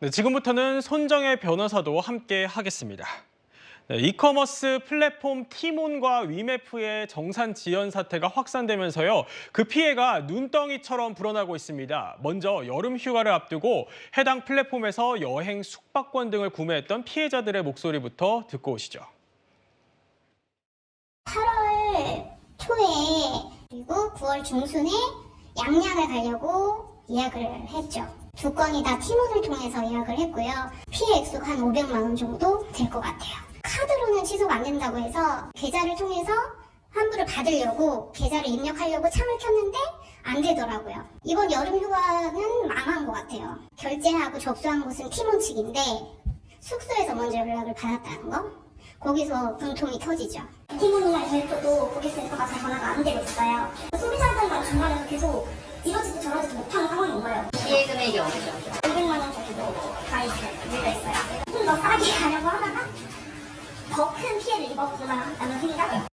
네, 지금부터는 손정혜 변호사도 함께 하겠습니다. 네, 이커머스 플랫폼 티몬과 위메프의 정산 지연 사태가 확산되면서요. 그 피해가 눈덩이처럼 불어나고 있습니다. 먼저 여름 휴가를 앞두고 해당 플랫폼에서 여행 숙박권 등을 구매했던 피해자들의 목소리부터 듣고 오시죠. 8월 초에 그리고 9월 중순에 양양을 가려고 예약을 했죠. 두 건이 다 티몬을 통해서 예약을 했고요. 피해 액수가 한 500만 원 정도 될 것 같아요. 카드로는 취소가 안 된다고 해서 계좌를 통해서 환불을 받으려고 계좌를 입력하려고 창을 켰는데 안 되더라고요. 이번 여름 휴가는 망한 것 같아요. 결제하고 접수한 곳은 티몬 측인데 숙소에서 먼저 연락을 받았다는 거? 거기서 분통이 터지죠. 티몬이나 벨토도 고객센터가 잘 전화가 안 되고 있어요. 소비자들과 중간에서 계속 이러지도 저러지도 못하는 상황인 거예요. 피해 금액이 어느 정도? 500만 원 정도 가 있어요. 물가 있어요. 좀 더 싸게 가려고 하다가 더 큰 피해를 입었구나라는 생각?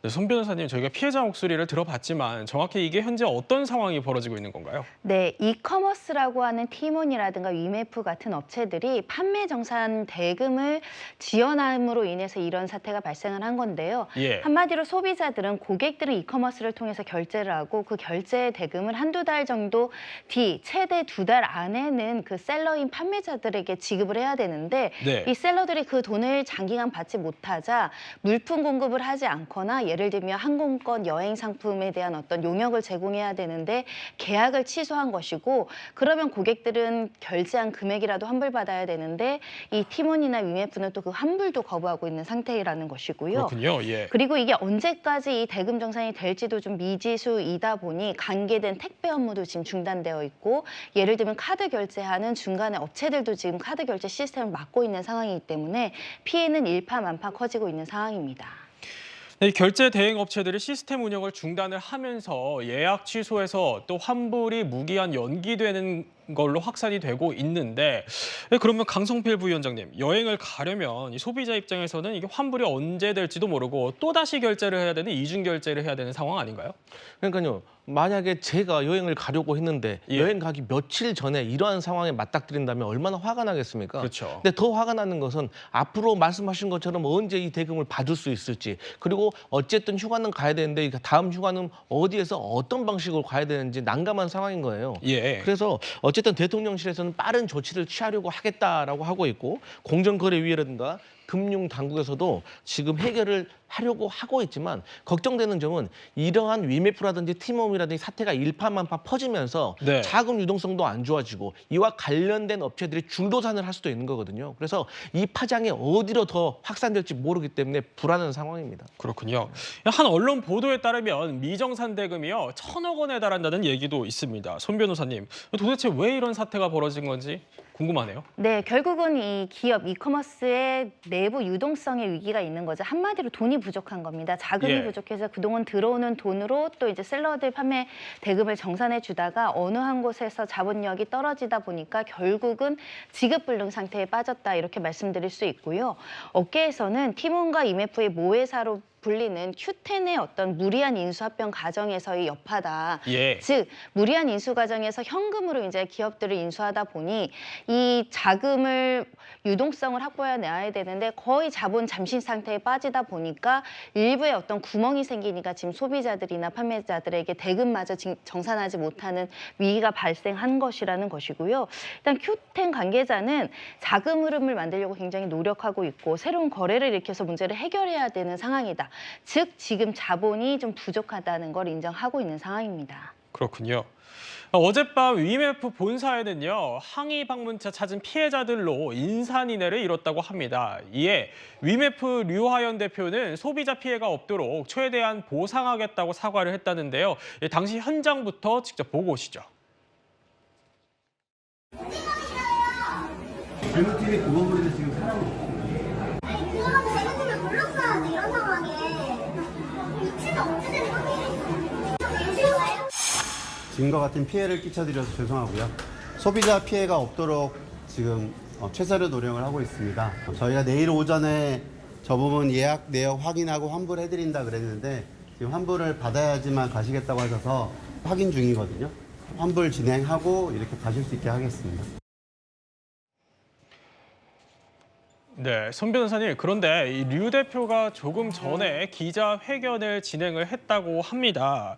네, 손 변호사님, 저희가 피해자 목소리를 들어봤지만 정확히 이게 현재 어떤 상황이 벌어지고 있는 건가요? 네, 이커머스라고 하는 티몬이라든가 위메프 같은 업체들이 판매 정산 대금을 지연함으로 인해서 이런 사태가 발생을 한 건데요. 예. 한마디로 소비자들은 고객들은 이커머스를 통해서 결제를 하고 그 결제 대금을 한두 달 정도 뒤, 최대 2달 안에는 그 셀러인 판매자들에게 지급을 해야 되는데 네. 이 셀러들이 그 돈을 장기간 받지 못하자 물품 공급을 하지 않거나 예를 들면 항공권, 여행 상품에 대한 어떤 용역을 제공해야 되는데 계약을 취소한 것이고 그러면 고객들은 결제한 금액이라도 환불받아야 되는데 이 티몬이나 위메프는 또 그 환불도 거부하고 있는 상태라는 것이고요. 그렇군요. 예. 그리고 이게 언제까지 이 대금 정산이 될지도 좀 미지수이다 보니 관계된 택배 업무도 지금 중단되어 있고 예를 들면 카드 결제하는 중간에 업체들도 지금 카드 결제 시스템을 막고 있는 상황이기 때문에 피해는 일파만파 커지고 있는 상황입니다. 네, 결제 대행 업체들이 시스템 운영을 중단을 하면서 예약 취소해서 또 환불이 무기한 연기되는 걸로 확산이 되고 있는데 네, 그러면 강성필 부위원장님, 여행을 가려면 이 소비자 입장에서는 이게 환불이 언제 될지도 모르고 또다시 결제를 해야 되는 이중 결제를 해야 되는 상황 아닌가요? 그러니까요. 만약에 제가 여행을 가려고 했는데 예. 여행 가기 며칠 전에 이러한 상황에 맞닥뜨린다면 얼마나 화가 나겠습니까? 그렇죠. 근데 더 화가 나는 것은 앞으로 말씀하신 것처럼 언제 이 대금을 받을 수 있을지 그리고 어쨌든 휴가는 가야 되는데 다음 휴가는 어디에서 어떤 방식으로 가야 되는지 난감한 상황인 거예요. 예. 그래서 어쨌든 대통령실에서는 빠른 조치를 취하려고 하겠다라고 하고 있고 공정거래위라든가 금융당국에서도 지금 해결을 하려고 하고 있지만 걱정되는 점은 이러한 위메프라든지 티몬이라든지 사태가 일파만파 퍼지면서 네. 자금 유동성도 안 좋아지고 이와 관련된 업체들이 줄도산을 할 수도 있는 거거든요. 그래서 이 파장이 어디로 더 확산될지 모르기 때문에 불안한 상황입니다. 그렇군요. 한 언론 보도에 따르면 미정산 대금이요 1,000억 원에 달한다는 얘기도 있습니다. 손 변호사님, 도대체 왜 이런 사태가 벌어진 건지 궁금하네요. 네, 결국은 이 기업 이커머스의 내부 유동성의 위기가 있는 거죠. 한마디로 돈이 부족한 겁니다. 자금이 예. 부족해서 그동안 들어오는 돈으로 또 이제 셀러들 판매 대금을 정산해 주다가 어느 한 곳에서 자본력이 떨어지다 보니까 결국은 지급불능 상태에 빠졌다 이렇게 말씀드릴 수 있고요. 업계에서는 티몬과 이메프의 모회사로 불리는 Q10의 어떤 무리한 인수합병 과정에서의 여파다. 예. 즉 무리한 인수 과정에서 현금으로 이제 기업들을 인수하다 보니 이 자금을 유동성을 확보해 내야 되는데 거의 자본 잠식 상태에 빠지다 보니까 일부의 어떤 구멍이 생기니까 지금 소비자들이나 판매자들에게 대금마저 정산하지 못하는 위기가 발생한 것이라는 것이고요. 일단 Q10 관계자는 자금 흐름을 만들려고 굉장히 노력하고 있고 새로운 거래를 일으켜서 문제를 해결해야 되는 상황이다. 즉 지금 자본이 좀 부족하다는 걸 인정하고 있는 상황입니다. 그렇군요. 어젯밤 위메프 본사에는요 항의 방문차 찾은 피해자들로 인산인해를 이뤘다고 합니다. 이에 위메프 류하연 대표는 소비자 피해가 없도록 최대한 보상하겠다고 사과를 했다는데요. 당시 현장부터 직접 보고 오시죠. 재무팀이 그거보다 지금 사람 아니 그런 재무팀을 불렀어야지 이런 상황에 이치가 어떻게 되는 거지? 지금과 같은 피해를 끼쳐드려서 죄송하고요. 소비자 피해가 없도록 지금 최선의 노력을 하고 있습니다. 저희가 내일 오전에 저 부분 예약 내역 확인하고 환불해드린다 그랬는데 지금 환불을 받아야지만 가시겠다고 하셔서 확인 중이거든요. 환불 진행하고 이렇게 가실 수 있게 하겠습니다. 네, 손 변호사님, 그런데 이 류 대표가 조금 전에 기자회견을 진행을 했다고 합니다.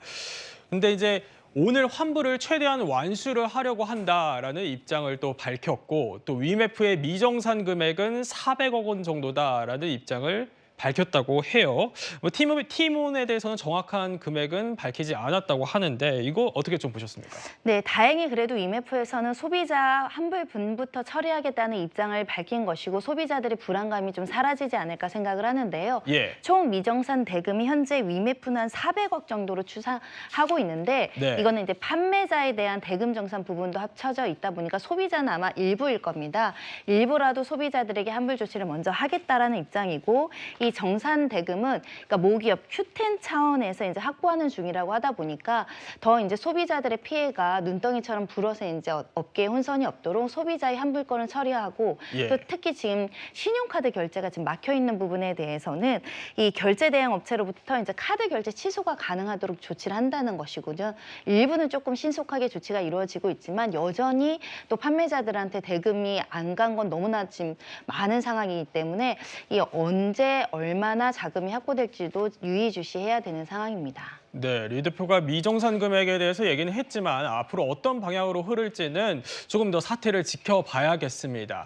근데 이제 오늘 환불을 최대한 완수를 하려고 한다라는 입장을 또 밝혔고, 또 위메프의 미정산 금액은 400억 원 정도다라는 입장을 밝혔다고 해요. 뭐 티몬에 대해서는 정확한 금액은 밝히지 않았다고 하는데 이거 어떻게 좀 보셨습니까? 네, 다행히 그래도 IMF에서는 소비자 환불분부터 처리하겠다는 입장을 밝힌 것이고 소비자들의 불안감이 좀 사라지지 않을까 생각을 하는데요. 예. 총 미정산 대금이 현재 위메프는 한 400억 정도로 추산하고 있는데 네. 이거는 이제 판매자에 대한 대금 정산 부분도 합쳐져 있다 보니까 소비자는 아마 일부일 겁니다. 일부라도 소비자들에게 환불 조치를 먼저 하겠다라는 입장이고 이 정산 대금은 그러니까 모기업 Q10 차원에서 이제 확보하는 중이라고 하다 보니까 더 이제 소비자들의 피해가 눈덩이처럼 불어서 이제 업계에 혼선이 없도록 소비자의 환불권을 처리하고 예. 또 특히 지금 신용카드 결제가 지금 막혀 있는 부분에 대해서는 이 결제 대행 업체로부터 이제 카드 결제 취소가 가능하도록 조치를 한다는 것이거든요. 일부는 조금 신속하게 조치가 이루어지고 있지만 여전히 또 판매자들한테 대금이 안 간 건 너무나 지금 많은 상황이기 때문에 이 언제 얼마나 자금이 확보될지도 유의주시해야 되는 상황입니다. 네, 류 대표가 미정산 금액에 대해서 얘기는 했지만 앞으로 어떤 방향으로 흐를지는 조금 더 사태를 지켜봐야겠습니다.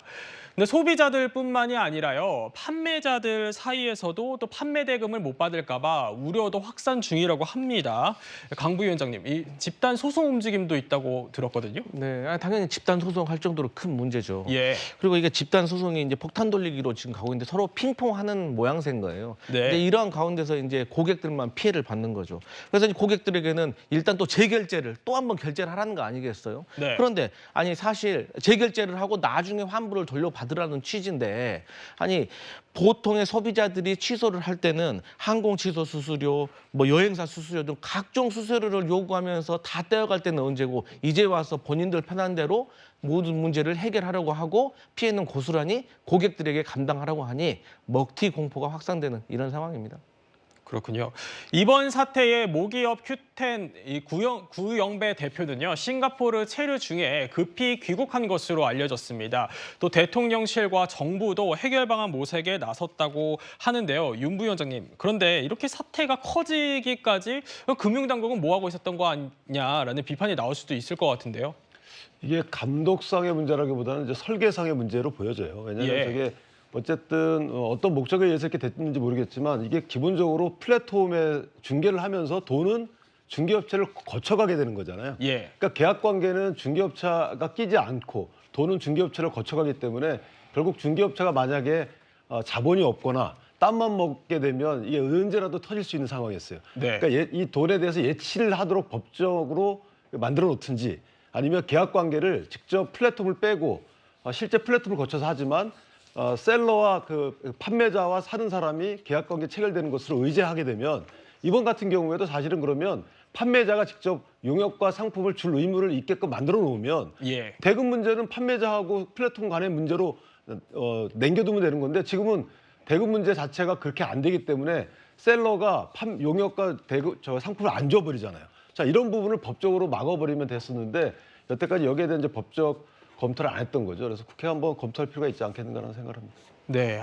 근데 소비자들뿐만이 아니라요, 판매자들 사이에서도 또 판매 대금을 못 받을까 봐 우려도 확산 중이라고 합니다. 강 부위원장님, 이 집단 소송 움직임도 있다고 들었거든요. 네, 당연히 집단 소송할 정도로 큰 문제죠. 예. 그리고 이게 집단 소송이 이제 폭탄 돌리기로 지금 가고 있는데 서로 핑퐁하는 모양새인 거예요. 네. 근데 이러한 가운데서 이제 고객들만 피해를 받는 거죠. 그래서 이제 고객들에게는 일단 또 재결제를 또 한 번 결제를 하라는 거 아니겠어요? 네. 그런데 아니 사실 재결제를 하고 나중에 환불을 돌려받으라는 취지인데 아니 보통의 소비자들이 취소를 할 때는 항공 취소 수수료, 뭐 여행사 수수료 등 각종 수수료를 요구하면서 다 떼어갈 때는 언제고 이제 와서 본인들 편한 대로 모든 문제를 해결하려고 하고 피해는 고스란히 고객들에게 감당하라고 하니 먹튀 공포가 확산되는 이런 상황입니다. 그렇군요. 이번 사태의 모기업 Q10 이 구영배 대표는요, 싱가포르 체류 중에 급히 귀국한 것으로 알려졌습니다. 또 대통령실과 정부도 해결 방안 모색에 나섰다고 하는데요. 윤 부위원장님, 그런데 이렇게 사태가 커지기까지 금융당국은 뭐 하고 있었던 거 아니냐라는 비판이 나올 수도 있을 것 같은데요. 이게 감독상의 문제라기보다는 이제 설계상의 문제로 보여져요. 왜냐하면 예. 저게 어쨌든 어떤 목적에 의해서 이렇게 됐는지 모르겠지만 이게 기본적으로 플랫폼에 중개를 하면서 돈은 중개업체를 거쳐가게 되는 거잖아요. 예. 그러니까 계약 관계는 중개업체가 끼지 않고 돈은 중개업체를 거쳐가기 때문에 결국 중개업체가 만약에 자본이 없거나 땀만 먹게 되면 이게 언제라도 터질 수 있는 상황이었어요. 네. 그러니까 이 돈에 대해서 예치를 하도록 법적으로 만들어 놓든지 아니면 계약 관계를 직접 플랫폼을 빼고 실제 플랫폼을 거쳐서 하지만 셀러와 그 판매자와 사는 사람이 계약 관계 체결되는 것으로 의제하게 되면 이번 같은 경우에도 사실은 그러면 판매자가 직접 용역과 상품을 줄 의무를 있게끔 만들어 놓으면 예. 대금 문제는 판매자하고 플랫폼 간의 문제로 남겨두면 되는 건데 지금은 대금 문제 자체가 그렇게 안 되기 때문에 셀러가 용역과 상품을 안 줘버리잖아요. 자, 이런 부분을 법적으로 막아버리면 됐었는데 여태까지 여기에 대한 이제 법적 검토를 안 했던 거죠. 그래서 국회가 한번 검토할 필요가 있지 않겠는가라는 생각을 합니다. 네.